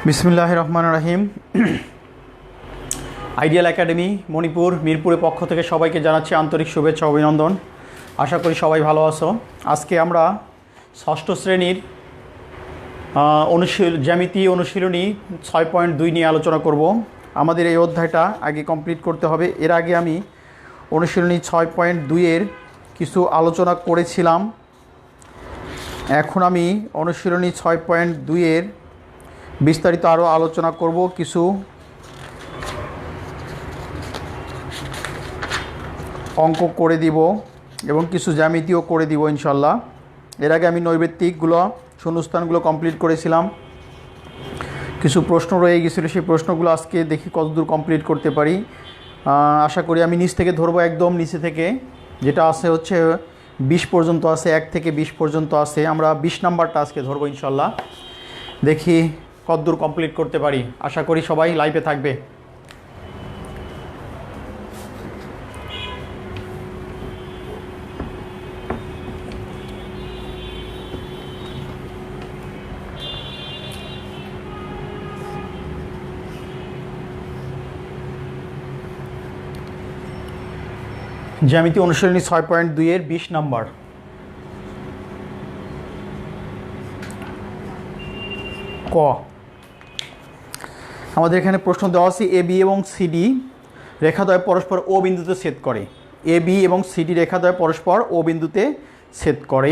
বিসমিল্লাহির রহমানির রহিম। Ideal academy Manipur মিরপুরের পক্ষ থেকে সবাইকে জানাচ্ছি আন্তরিক শুভেচ্ছা অভিনন্দন। আশা করি সবাই ভালো আছো। আজকে আমরা ষষ্ঠ শ্রেণীর জ্যামিতি অনুশীলনী 6.2 নিয়ে আলোচনা করব। আমাদের এই অধ্যায়টা আগে কমপ্লিট করতে হবে। এর আগে আমি অনুশীলনী 6.2-এর কিছু আলোচনা করেছিলাম। এখন আমি অনুশীলনী 6.2-এর বিস্তারিত আরও আলোচনা করব। কিছু অঙ্ক করে দিব এবং কিছু জ্যামিতিও করে দিব ইনশাল্লাহ। এর আগে আমি নৈবেত্তিকগুলো শূন্যস্থানগুলো কমপ্লিট করেছিলাম। কিছু প্রশ্ন রয়ে গেছিলো, সেই প্রশ্নগুলো আজকে দেখি কতদূর কমপ্লিট করতে পারি। আশা করি আমি নিচ থেকে ধরবো, একদম নিচে থেকে, যেটা আছে হচ্ছে 20 পর্যন্ত আছে, 1 থেকে 20 পর্যন্ত আছে। আমরা 20 নাম্বারটা আজকে ধরবো ইনশাল্লাহ। দেখি কতদূর কমপ্লিট করতে পারি। আশা করি সবাই লাইভে থাকবে। জ্যামিতি অনুশীলনী 6.2-এর 20 নাম্বার। ক, আমাদের এখানে প্রশ্ন দেওয়া আছে এ বি এবং সিডি রেখাদ্বয় পরস্পর ও বিন্দুতে ছেদ করে। এ বি এবং সিডি রেখাদ্বয় পরস্পর ও বিন্দুতে ছেদ করে।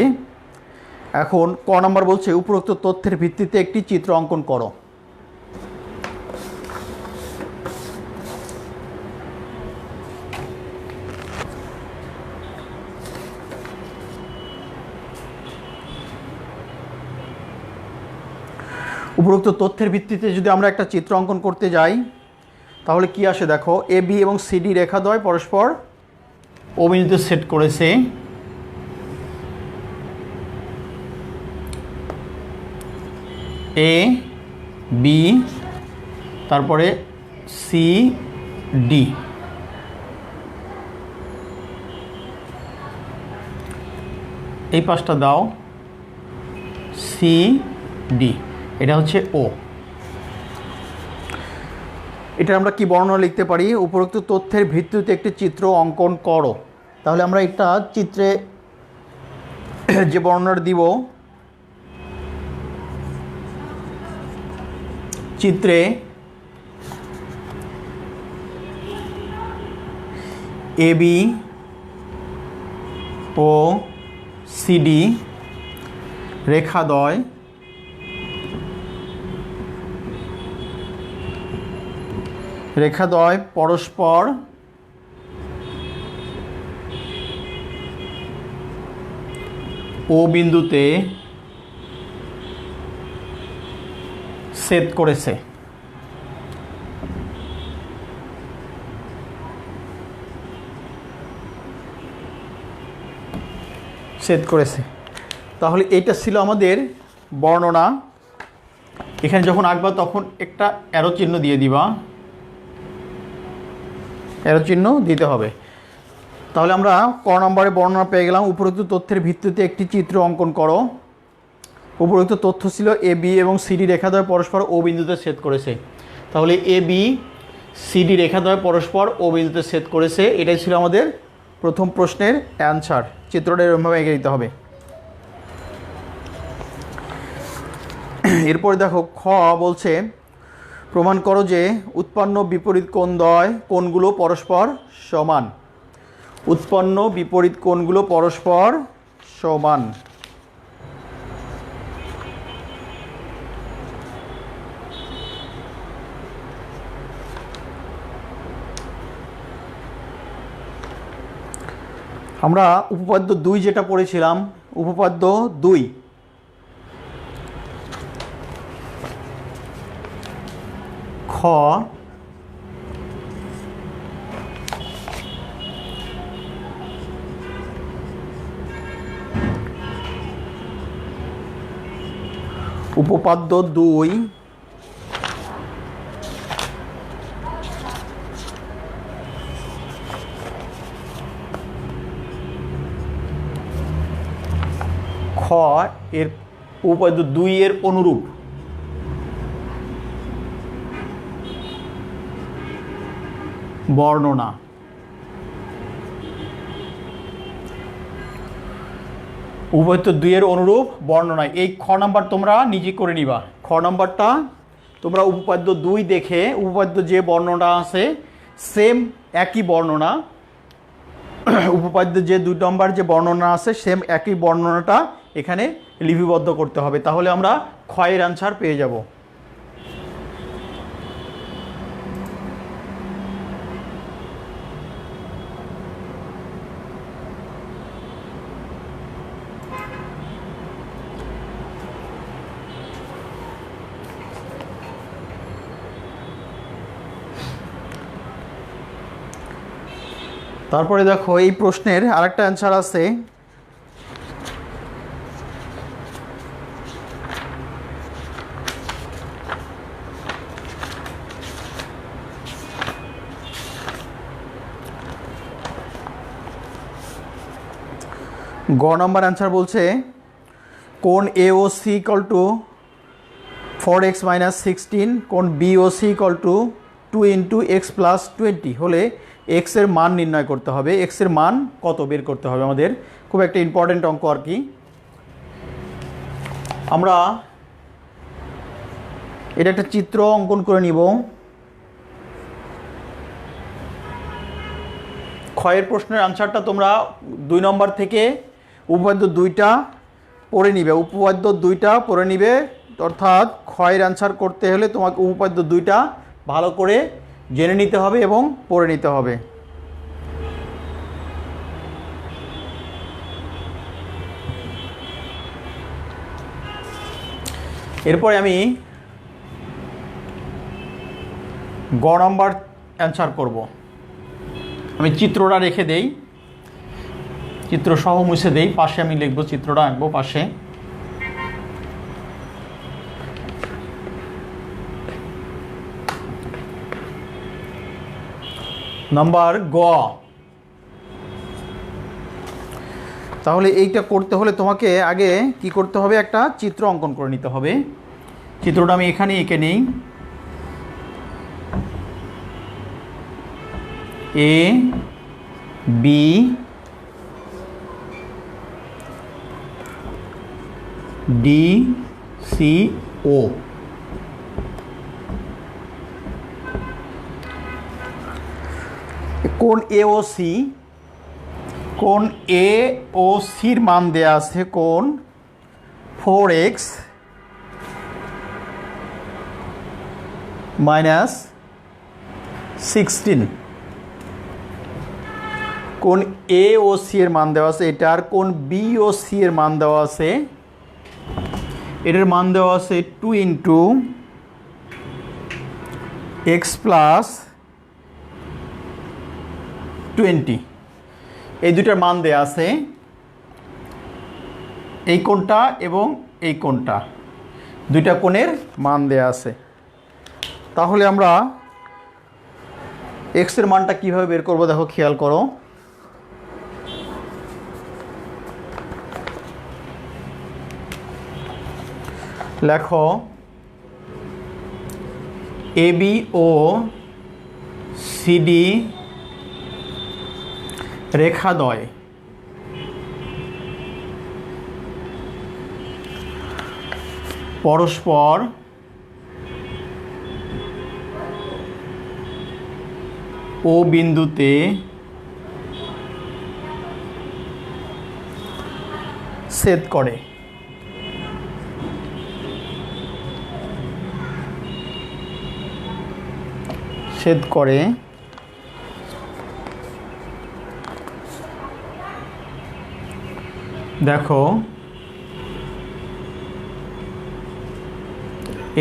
এখন ক নাম্বার বলছে উপরোক্ত তথ্যের ভিত্তিতে একটি চিত্র অঙ্কন করো। উপরোক্ত তথ্যের ভিত্তিতে যদি আমরা একটা চিত্র অঙ্কন করতে যাই তাহলে কি আসে দেখো। এ বি এবং সিডি রেখাদ্বয় পরস্পর ও বিন্দুতে ছেদ করেছে। এ বি, তারপরে সি ডি। এই পাশটা দাও, সি ডি, এটা হচ্ছে ও। এটা আমরা কি বর্ণনা লিখতে পারি? উপরোক্ত তথ্যের ভিত্তিতে একটি চিত্র অঙ্কন করো। তাহলে আমরা একটা চিত্রে যে বর্ণনা দিব, চিত্রে এ বি ও সিডি রেখাদ্বয় পরস্পর ও বিন্দুতে ছেদ করেছে। তাহলে এইটা ছিল আমাদের বর্ণনা। এখানে যখন আঁকবা তখন একটা অ্যারো চিহ্ন দিয়ে দিবা, অ্যারো চিহ্ন দিতে হবে। তাহলে আমরা ক নম্বরে বর্ণনা পেয়ে গেলাম। উপরোক্ত তথ্যের ভিত্তিতে একটি চিত্র অঙ্কন করো। উপরোক্ত তথ্য ছিল এ বি এবং সিডি রেখাদ্বয় পরস্পর ও বিন্দুতে ছেদ করেছে। তাহলে এ বি সিডি রেখাদ্বয় পরস্পর ও বিন্দুতে ছেদ করেছে, এটাই ছিল আমাদের প্রথম প্রশ্নের অ্যান্সার। চিত্রটা এরকমভাবে এঁকে দিতে হবে। এরপরে দেখো খ বলছে প্রমাণ করো যে উৎপন্ন বিপরীত কোণগুলো পরস্পর সমান। উৎপন্ন বিপরীত কোণগুলো পরস্পর সমান। আমরা উপপাদ্য 2 যেটা পড়েছিলাম, উপপাদ্য 2, খ উপপাদ্য 2 খ এর উপপাদ্য 2 এর অনুরূপ। বর্ণনা। উপপাদ্য 2 এর অনুরূপ বর্ণনা, এই খ নাম্বার তোমরা নিজে করে নিবা। খ নাম্বারটা তোমরা উপপাদ্য 2 দেখে উপপাদ্য যে বর্ণনা আছে সেম একই বর্ণনা, উপপাদ্য যে 2 নম্বর যে বর্ণনা আছে সেম একই বর্ণনাটা এখানে লিপিবদ্ধ করতে হবে, তাহলে আমরা ক্ষয়ের অ্যান্সার পেয়ে যাব। তারপরে দেখো এই প্রশ্নের আরেকটা অ্যান্সার আছে, গ নম্বর অ্যান্সার বলছে কোণ AOC = 4x - 16, কোণ BOC = 2 × x + 20 হলে x এর মান নির্ণয় করতে হবে। x এর মান কত বের করতে হবে আমাদের, খুব একটা ইম্পর্টেন্ট অঙ্ক আর কি। আমরা এটা একটা চিত্র অঙ্কন করে নিব। ক্ষয়ের প্রশ্নের আনসারটা তোমরা 2 নম্বর থেকে উপপাদ্য 2টা পড়ে নিবে, উপপাদ্য 2টা পড়ে নিবে, অর্থাৎ ক্ষয়ের আনসার করতে হলে তোমাকে উপপাদ্য 2টা ভালো করে জেনে নিতে হবে এবং পড়ে নিতে হবে। এরপরে আমি গ নম্বর অ্যান্সার করব। আমি চিত্রটা রেখে দেই, চিত্র সহ মুছে দেই, পাশে আমি লিখব, চিত্রটা আঁকবো পাশে। নাম্বার গ, তাহলে এইটা করতে হলে তোমাকে আগে কি করতে হবে, একটা চিত্র অঙ্কন করে নিতে হবে। চিত্রটা আমি এখানে এঁকে নিই। A B D C O, কোণ AOC, কোণ AOCর মান দেয়া আছে কোণ 4x - 16, কোণ AOC এর মান দেওয়া আছে এটা, আর কোণ BOC এর মান দেওয়া আছে, এটার মান দেওয়া আছে 2 × x + 20, এই দুটার মান দেয়া আছে, এই কোণটা এবং এই কোণটা, দুইটা কোণের মান দেয়া আছে। তাহলে আমরা x এর মানটা কিভাবে বের করব দেখো, খেয়াল করো। লেখো AB ও CD রেখাদ্বয় পরস্পর ও বিন্দুতে ছেদ করে। দেখো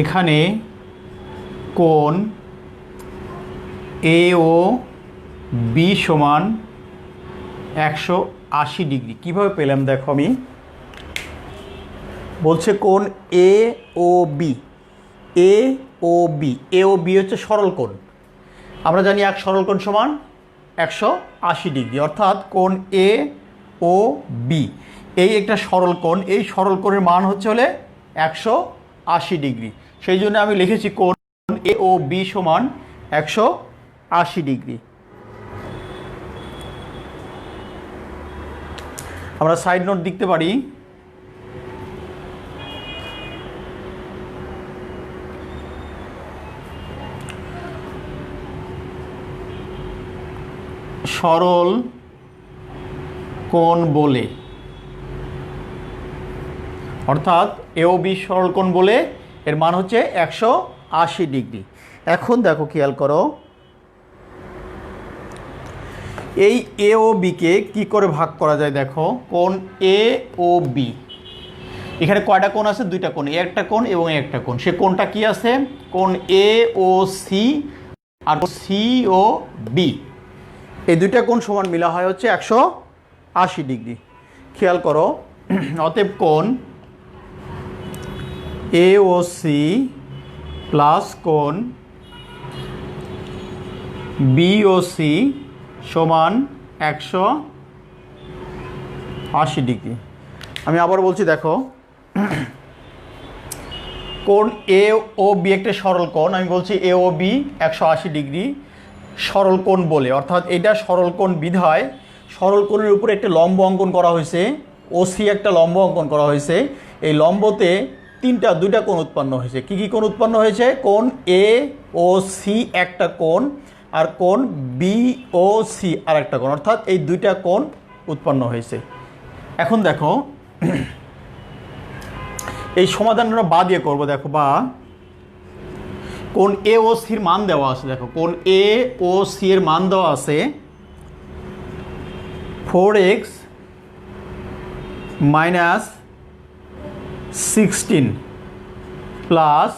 এখানে কোণ AOB সমান 180 ডিগ্রি। কীভাবে পেলাম দেখো, আমি বলছে কোণ AOB, AOB হচ্ছে সরল কোণ। আমরা জানি এক সরল কোণ সমান 180 ডিগ্রি, অর্থাৎ কোণ AOB এই একটা সরল কোণ, এই সরল কোণের মান হচ্ছে হলে 180 ডিগ্রি। সেই জন্য আমি লিখেছি কোণ AOB সমান 180 ডিগ্রি। আমরা সাইড নোট লিখতে পারি সরল কোণ বলে, অর্থাৎ AOB সরল কোণ বলে এর মান হচ্ছে 180 ডিগ্রি। এখন দেখো খেয়াল করো এই AOBকে কি করে ভাগ করা যায়। দেখো কোণ AOB, এখানে কয়টা কোণ আছে? দুইটা কোণ, একটা কোণ এবং একটা কোণ। সে কোণটা কি আছে? কোণ AOC আর COB, এই দুইটা কোণ সমান মিলা হয় হচ্ছে 180 ডিগ্রি। খেয়াল করো অতএব কোণ AOC প্লাস কোণ BOC সমান 180 ডিগ্রি। আমি আবার বলছি দেখো কোণ AOB একটা সরল কোণ, আমি বলছি AOB 180 ডিগ্রি সরল কোণ বলে, অর্থাৎ এটা সরল কোণ বিধায় সরল কোণের উপরে একটা লম্ব অঙ্কন করা হয়েছে, OC একটা লম্ব অঙ্কন করা হয়েছে। এই লম্বতে দুইটা কোণ উৎপন্ন হয়েছে। কি কি কোণ উৎপন্ন হয়েছে? কোণ AOC একটা কোণ আর কোণ BOC আর একটা কোণ, অর্থাৎ এই দুইটা কোণ উৎপন্ন হয়েছে। এখন দেখো এই সমাধান আমরা বা দিয়ে করবো। দেখো বা কোণ AOC এর মান দেওয়া আছে, দেখো কোণ AOC এর মান দেওয়া আছে 4x মাইনাস 16 প্লাস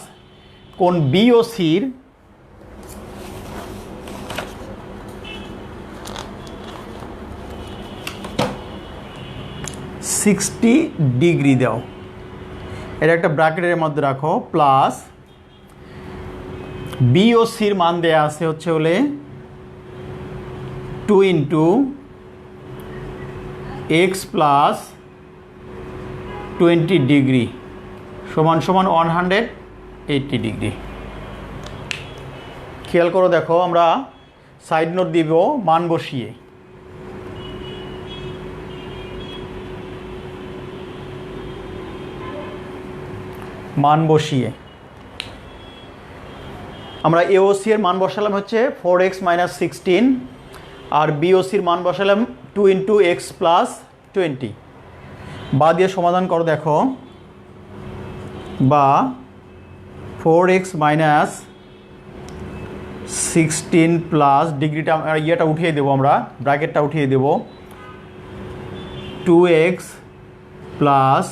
কোণ BOC এর 60 ডিগ্রি দাও। এটা একটা ব্র্যাকেটের মধ্যে রাখো, প্লাস BOC এর মান দেয়া আছে হচ্ছে হলে 2 ইন্টু x প্লাস 20 ডিগ্রি সমান সমান 180 ডিগ্রি। খেয়াল করো দেখো আমরা সাইড নোট দিব মান বসিয়ে। মান বসিয়ে আমরা AOC এর মান বসালাম হচ্ছে 4x মাইনাস 16 আর BOC এর মান বসালাম 2 ইন্টু x প্লাস 20। বা দিয়ে সমাধান করো। দেখো বা 4x মাইনাস 16 প্লাস ডিগ্রিটা ইয়েটা উঠিয়ে দেবো, আমরা ব্র্যাকেটটা উঠিয়ে দেব, 2x প্লাস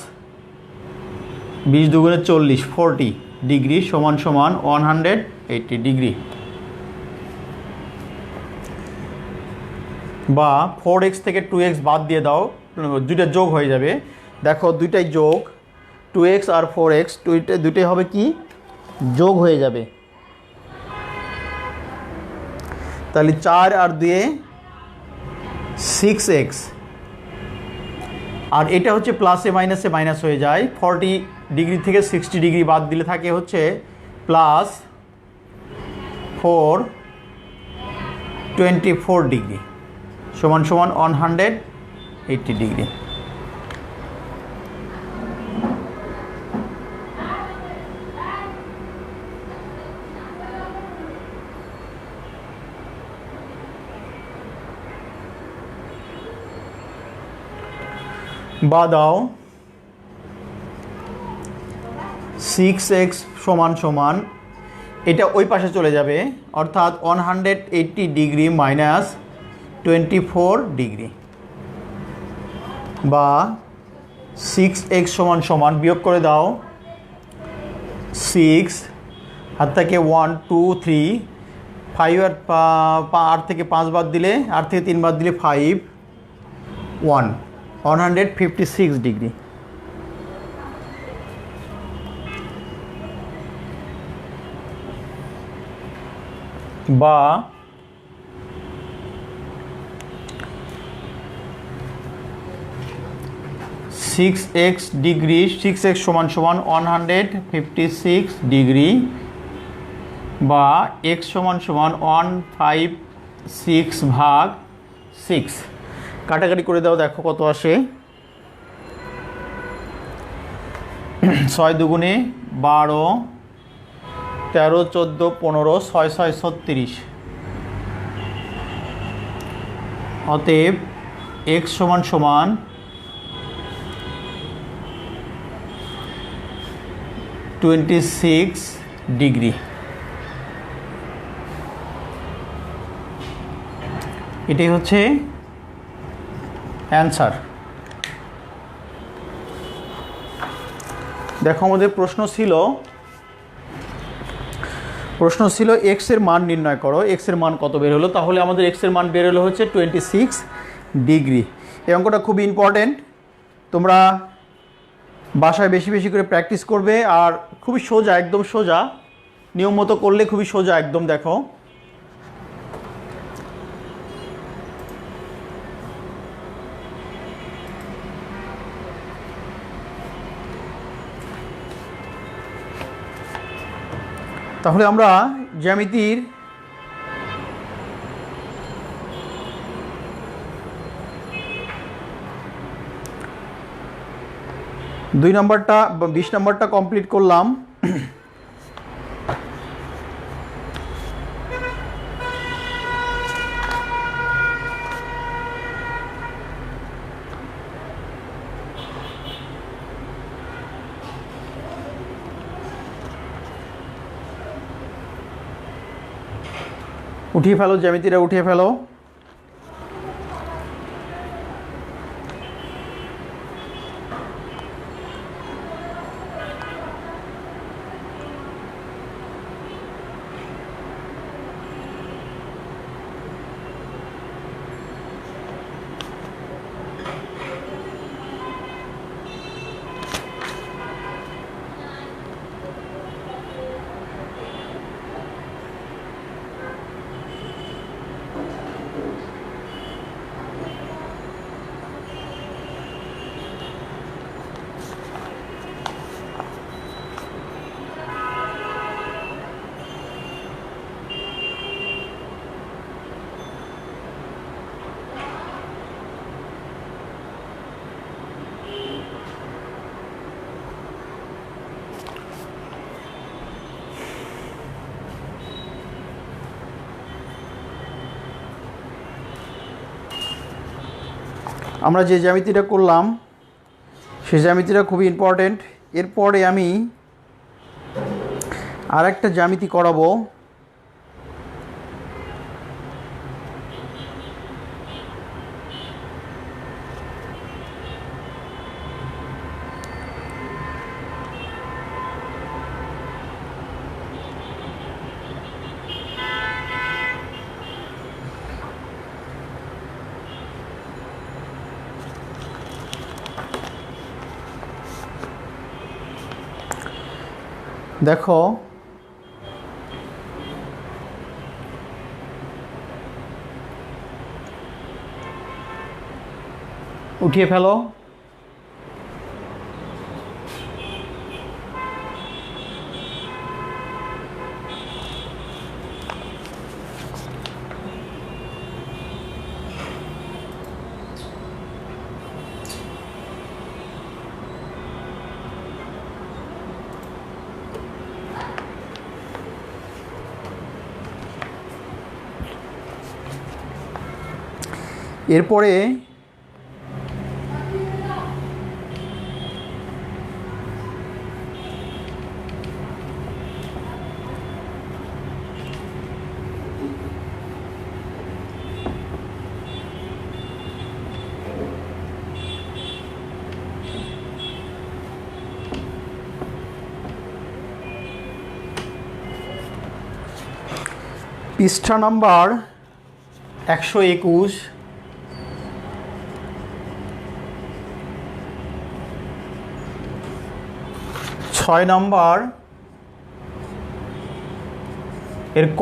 20 দুগুণে 40 40 ডিগ্রি সমান সমান 180 ডিগ্রি। বা 4x থেকে 2x বাদ দিয়ে দাও, দুইটা যোগ হয়ে যাবে। দেখো দুইটাই যোগ, 2x আর 4x দুইটাই হবে কি যোগ হয়ে যাবে। তাহলে 4 আর 2 6x, আর এটা হচ্ছে প্লাসে মাইনাসে মাইনাস হয়ে যায়। 40 ডিগ্রি থেকে 60 ডিগ্রি বাদ দিলে থাকে হচ্ছে প্লাস 24 ডিগ্রি সমান সমান 180 ডিগ্রি। বা দাও 6x সমান সমান এটা ওই পাশে চলে যাবে, অর্থাৎ 180 ডিগ্রি মাইনাস 24 ডিগ্রি। বা 6x সমান সমান বিয়োগ করে দাও 6 হাত থেকে 1 2 3 5 আর 8 থেকে 5 বাদ দিলে 8 থেকে 3 বাদ দিলে 5 156 ডিগ্রি। বা 6x ডিগ্রি 6x সমান সমান 156 ডিগ্রি বা x সমান সমান 156 ভাগ 6। কাটাকাটি করে দাও, দেখো কত আসে। ছয় দুগুণে 12, 13, 14, 15, 6 6 36। অতএব x সমান সমান 26 ডিগ্রি। এটাই হচ্ছে অ্যান্সার। দেখো আমাদের প্রশ্ন ছিল এক্স এর মান নির্ণয় করো, এক্স এর মান কত বের হলো। তাহলে আমাদের এক্স এর মান বের হলো হচ্ছে 26 ডিগ্রি। এই অঙ্কটা খুব ইম্পর্টেন্ট, তোমরা বাসায় বেশি বেশি করে প্র্যাকটিস করবে। আর খুবই সোজা, একদম সোজা, নিয়ম মতো করলে খুবই সোজা একদম। দেখো তাহলে আমরা জ্যামিতির দুই নম্বরটা 20 নম্বরটা কমপ্লিট করলাম। উঠিয়ে ফেলো, জ্যামিতিটা উঠিয়ে ফেলো। আমরা যে জ্যামিতিটা করলাম সেই জ্যামিতিটা খুবই ইম্পর্টেন্ট। এরপরে আমি আরেকটা জ্যামিতি করাবো। দেখো উঠিয়ে ফেলো। এরপরে পৃষ্ঠা নাম্বার 121, 6 নম্বর এর ক।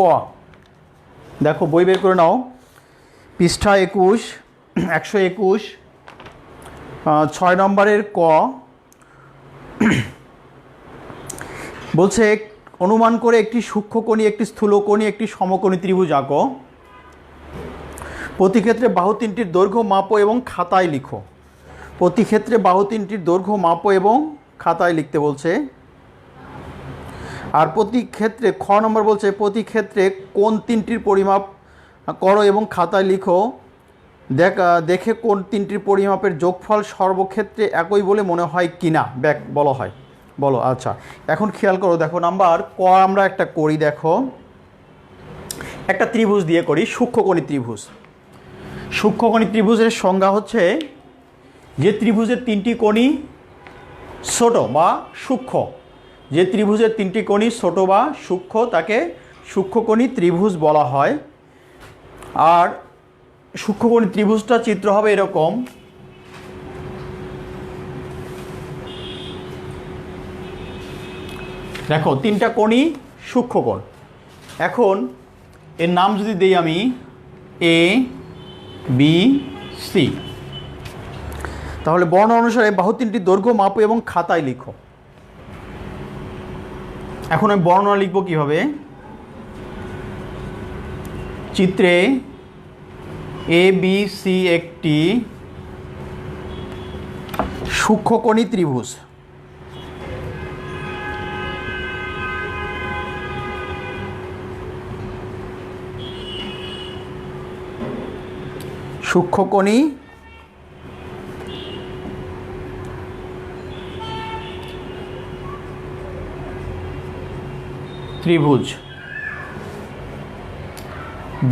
দেখো বই বের করে নাও, পৃষ্ঠা 21, 121, 6 নম্বরের ক। বলছে অনুমান করে একটি সূক্ষ্মকোণী, একটি স্থূলকোণী, একটি সমকোণী ত্রিভুজ আঁকো। প্রতি ক্ষেত্রে বাহু তিনটির দৈর্ঘ্য মাপো এবং খাতায় লিখো। প্রতি ক্ষেত্রে বাহু তিনটির দৈর্ঘ্য মাপো এবং খাতায় লিখতে বলছে। আর প্রতি ক্ষেত্রে খ নম্বর বলছে প্রতি ক্ষেত্রে কোন তিনটির পরিমাপ করো এবং খাতায় লিখো, দেখে কোন তিনটির পরিমাপের যোগফল সর্বক্ষেত্রে একই বলে মনে হয় কিনা বলা হয়, বলো। আচ্ছা, এখন খেয়াল করো, দেখো নাম্বার ক আমরা একটা করি, দেখো একটা ত্রিভুজ দিয়ে করি, সূক্ষ্মকোণী ত্রিভুজ। সূক্ষ্মকোণী ত্রিভুজের সংজ্ঞা হচ্ছে যে ত্রিভুজের তিনটি কোণই ছোট বা সূক্ষ্ম, যে ত্রিভুজের তিনটি কোণই ছোট বা সূক্ষ্ম তাকে সূক্ষ্মকোণী ত্রিভুজ বলা হয়। আর সূক্ষ্মকোণী ত্রিভুজটা চিত্র হবে এরকম। দেখো তিনটা কোণই সূক্ষ্মকোণ। এখন এর নাম যদি দেই আমি এ বি সি, তাহলে বর্ণ অনুসারে বাহু তিনটি দৈর্ঘ্য মাপো এবং খাতায় লিখো। এখন আমি বর্ণনা লিখব কিভাবে? চিত্রে এ বি সি একটি সূক্ষ্মকোণী ত্রিভুজ। সূক্ষ্মকোণী ত্রিভুজ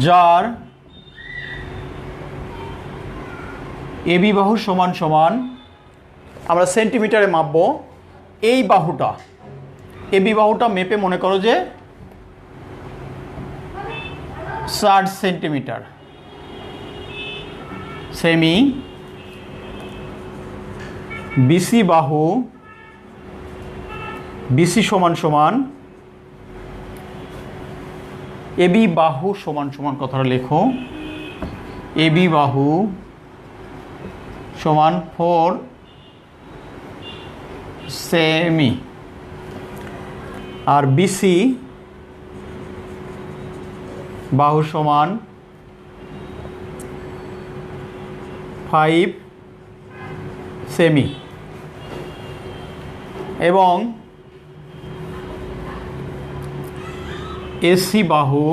যার এবি বাহু সমান সমান, আমরা সেন্টিমিটারে মাপবো এই বাহুটা, এবি বাহুটা মেপে মনে করো যে 60 সেন্টিমিটার সেমি। বিসি বাহু, বিসি সমান সমান এবি বাহু সমান সমান, কথাটা লেখো, এবি বাহু সমান 4 সেমি। আর বিসি বাহু সমান 5 সেমি। এবং এসি বাহু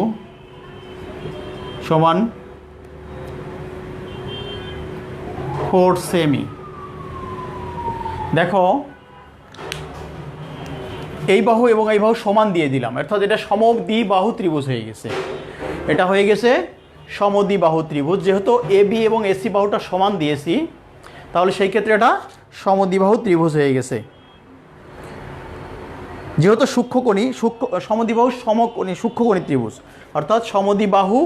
সমান 4 সেমি। দেখো এই বাহু এবং এই বাহু সমান দিয়ে দিলাম, অর্থাৎ এটা সমদ্বিবাহু ত্রিভুজ হয়ে গেছে। এটা হয়ে গেছে সমদ্বিবাহু ত্রিভুজ। যেহেতু এবি এবং এসি বাহুটা সমান দিয়েছি, তাহলে সেই ক্ষেত্রে এটা সমদ্বিবাহু ত্রিভুজ হয়ে গেছে। যেহেতু সূক্ষ্মকোণী, সমদ্বিবাহু সমকোণী সূক্ষ্মকোণী ত্রিভুজ, অর্থাৎ সমদ্বিবাহু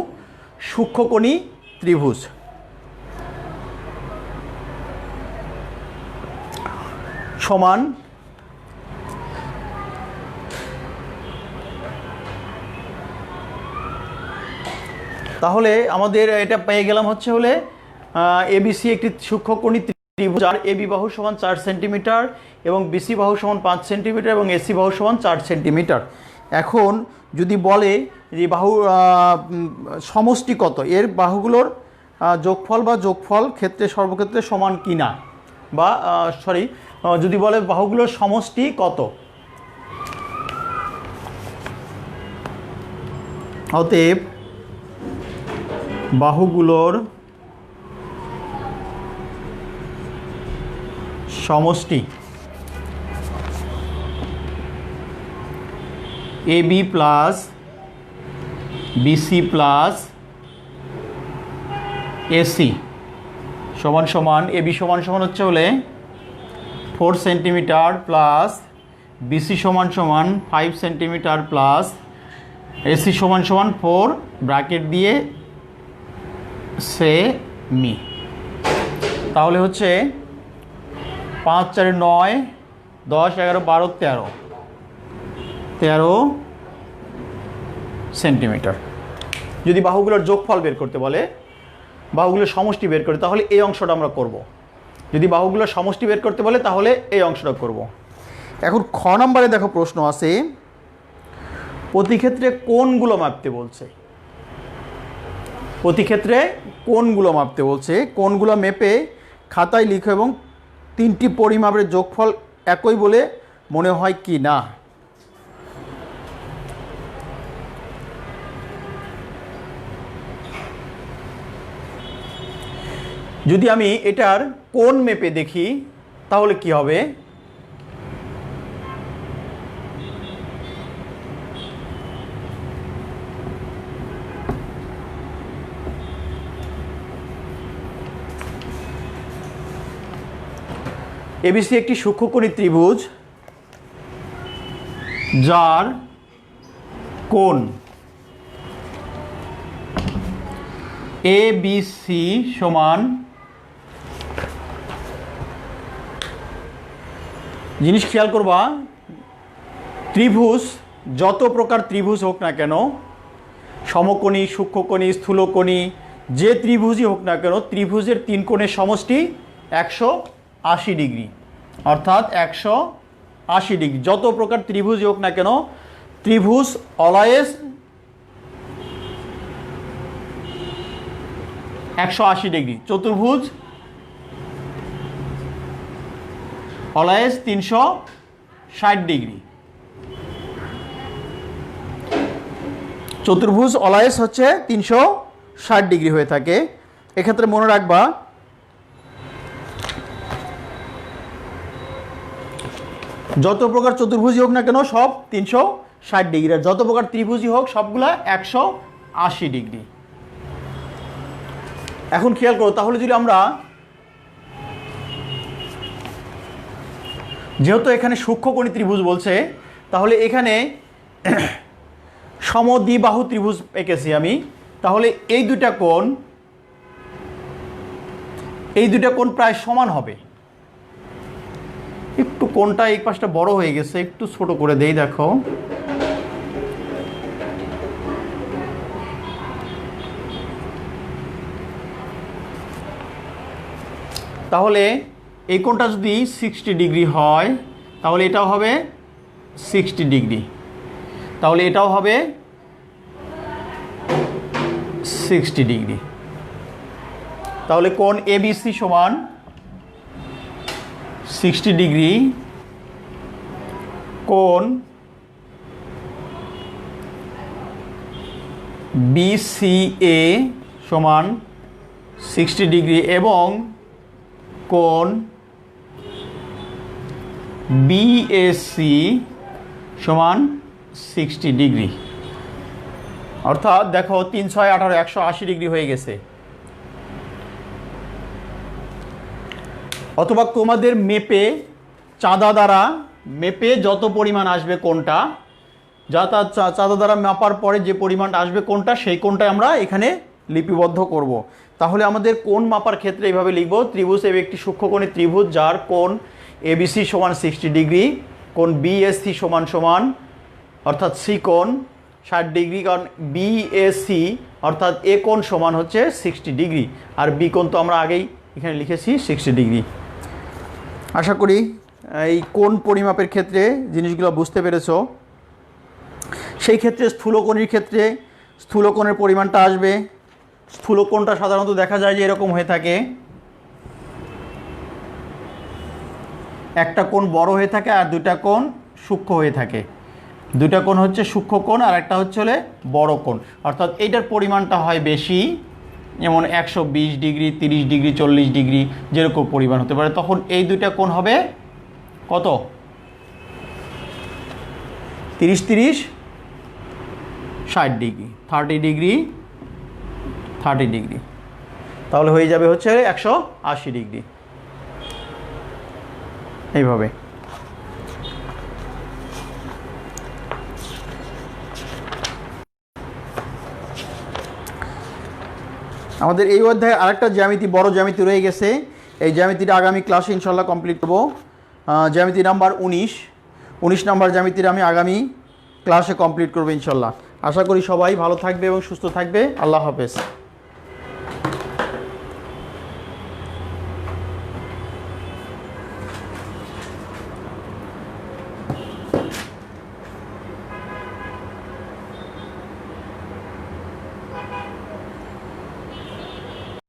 সূক্ষ্মকোণী ত্রিভুজ। সমান তাহলে আমাদের এটা পেয়ে গেলাম হচ্ছে হলে এবিসি একটি সূক্ষ্মকোণী ত্রিভুজ, আর এবি বাহু সমান 4 সেন্টিমিটার এবং বিসি বাহু সমান 5 সেন্টিমিটার এবং এসি বাহু সমান 4 সেন্টিমিটার। এখন যদি বলে যে বাহু সমষ্টি কত, এর বাহুগুলোর যোগফল ক্ষেত্রে সর্বক্ষেত্রে সমান কি না, বা যদি বলে বাহুগুলোর সমষ্টি কত, অতএব বাহুগুলোর সমষ্টি A B plus B C plus A C সমান সমান, এবি সমান সমান হচ্ছে হলে 4 সেন্টিমিটার প্লাস বিসি সমান সমান 5 সেন্টিমিটার প্লাস এসি সমান সমান 4 ব্র্যাকেট দিয়ে সেমি। তাহলে হচ্ছে 5 4 9 10 11 12 13 সেন্টিমিটার। যদি বাহুগুলোর যোগফল বের করতে বলে, বাহুগুলোর সমষ্টি বের করে, তাহলে এই অংশটা আমরা করব। যদি বাহুগুলোর সমষ্টি বের করতে বলে তাহলে এই অংশটা করব। এখন খ নম্বরে দেখো প্রশ্ন আছে, প্রতি ক্ষেত্রে কোণগুলো মাপতে বলছে। প্রতি ক্ষেত্রে কোণগুলো মাপতে বলছে, কোণগুলো মেপে খাতায় লিখো এবং তিনটি পরিমাপের যোগফল একই বলে মনে হয় কি না? যদি আমি এটার কোণ মেপে দেখি তাহলে কি হবে? এবিসি একটি সূক্ষ্মকোণী ত্রিভুজ যার কোণ এবিসি সমান, জিনিস খেয়াল করবা, ত্রিভুজ যত প্রকার ত্রিভুজ হোক না কেন, সমকোণী, সূক্ষ্মকোণী, স্থূলকোণী, যে ত্রিভুজই হোক না কেন, ত্রিভুজের তিন কোণের সমষ্টি 180 ডিগ্রি, অর্থাৎ 180 ডিগ্রি। যত প্রকার ত্রিভুজই হোক না কেন, ত্রিভুজ অলওয়েজ 180 ডিগ্রি। চতুর্ভুজ অলওয়েজ 360 ডিগ্রি। চতুর্ভুজ অলওয়েজ হচ্ছে 360 ডিগ্রি হয়ে থাকে। এক্ষেত্রে মনে রাখবা যত প্রকার চতুর্ভুজই হোক না কেন সব 360 ডিগ্রি, আর যত প্রকার ত্রিভুজই হোক সবগুলা 180 ডিগ্রি। এখন খেয়াল করো, তাহলে যদি আমরা, যেহেতু এখানে সূক্ষ্মকোণী ত্রিভুজ বলছে, তাহলে এখানে সমদ্বিবাহু ত্রিভুজ এঁকেছি আমি, তাহলে এই দুটা কোণ প্রায় সমান হবে। একটু কোণটা এই পাশটা বড় হয়ে গেছে, একটু ছোট করে দেই, দেখো। তাহলে এই কোণটা যদি 60 ডিগ্রি হয় তাহলে এটাও হবে 60 ডিগ্রি, তাহলে এটাও হবে 60 ডিগ্রি। তাহলে কোণ এবিসি সমান 60 ডিগ্রি, কোণ বিসিএ সমান 60 ডিগ্রি এবং কোণ বিএসি সমান 60 ডিগ্রি। অর্থাৎ দেখো 3 6 18 180 ডিগ্রি হয়ে গেছে। অথবা তোমাদের মেপে, চাঁদা দ্বারা মেপে যত পরিমাণ আসবে কোণটা, চাঁদা দ্বারা মাপার পরে যে পরিমাণ আসবে কোণটা, সেই কোণটা আমরা এখানে লিপিবদ্ধ করব। তাহলে আমাদের কোণ মাপার ক্ষেত্রে এইভাবে লিখব, ত্রিভুজ এ একটি সূক্ষ্মকোণী ত্রিভুজ যার কোণ এবিসি সমান 60 ডিগ্রি, কোণ বিএসসি সমান অর্থাৎ সি কোণ 60 ডিগ্রি, কারণ বিএসসি অর্থাৎ এ কোণ সমান হচ্ছে 60 ডিগ্রি, আর বি কোণ তো আমরা আগেই এখানে লিখেছি 60 ডিগ্রি। আশা করি এই কোণ পরিমাপের ক্ষেত্রে জিনিসগুলো বুঝতে পেরেছো। সেই ক্ষেত্রে স্থূলকোণের ক্ষেত্রে স্থূলকোণের পরিমাণটা আসবে, স্থূলকোণটা সাধারণত দেখা যায় যে এরকম হয়ে থাকে, একটা কোণ বড় হয়ে থাকে আর দুইটা কোণ সূক্ষ্ম হয়ে থাকে। দুইটা কোণ হচ্ছে সূক্ষ্ম কোণ আর একটা হচ্ছে বড় কোণ, অর্থাৎ এইটার পরিমাণটা হয় বেশি, যেমন 120 ডিগ্রি, 30 ডিগ্রি, 40 ডিগ্রি যেরকম পরিমাণ হতে পারে। তখন এই দুইটা কোণ হবে কত? 30 30 60 ডিগ্রি, 30 ডিগ্রি 30 ডিগ্রি, তাহলে হয়ে যাবে হচ্ছে 180 ডিগ্রি। এইভাবে আমাদের এই অধ্যায়ে আরেকটা জ্যামিতি, বড় জ্যামিতি রয়ে গেছে। এই জ্যামিতিটা আগামী ক্লাসে ইনশাল্লাহ কমপ্লিট করব। জ্যামিতি নাম্বার 19 নাম্বার জ্যামিতিটা আমি আগামী ক্লাসে কমপ্লিট করবো ইনশাল্লাহ। আশা করি সবাই ভালো থাকবে এবং সুস্থ থাকবে। আল্লাহ হাফেজ।